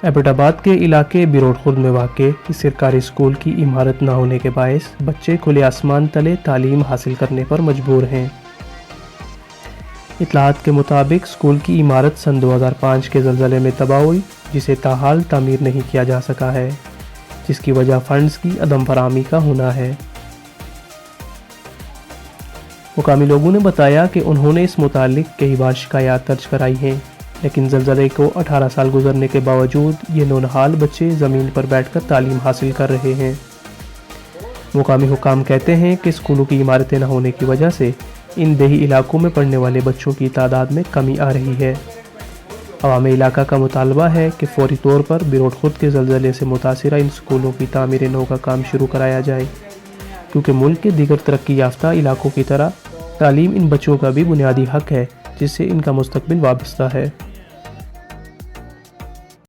Abbott آباد کے علاقے بیروٹ خورد میں واقع اس سرکاری اسکول کی عمارت نہ ہونے کے باعث بچے کھلے آسمان تلے تعلیم حاصل کرنے پر مجبور ہیں۔ اطلاعات کے مطابق اسکول کی عمارت سن 2005 کے زلزلے میں تباہ ہوئی، جسے تاحال تعمیر نہیں کیا جا سکا ہے، جس کی وجہ فنڈز کی عدم فراہمی کا ہونا ہے۔ مقامی لوگوں نے بتایا کہ انہوں نے اس متعلق کئی بار شکایات درج کرائی ہیں، لیکن زلزلے کو 18 سال گزرنے کے باوجود یہ نونہال بچے زمین پر بیٹھ کر تعلیم حاصل کر رہے ہیں۔ مقامی حکام کہتے ہیں کہ اسکولوں کی عمارتیں نہ ہونے کی وجہ سے ان دیہی علاقوں میں پڑھنے والے بچوں کی تعداد میں کمی آ رہی ہے۔ عوام علاقہ کا مطالبہ ہے کہ فوری طور پر بیروٹ خورد کے زلزلے سے متاثرہ ان اسکولوں کی تعمیر نو کا کام شروع کرایا جائے، کیونکہ ملک کے دیگر ترقی یافتہ علاقوں کی طرح تعلیم ان بچوں کا بھی بنیادی حق ہے، جس سے ان کا مستقبل وابستہ ہے۔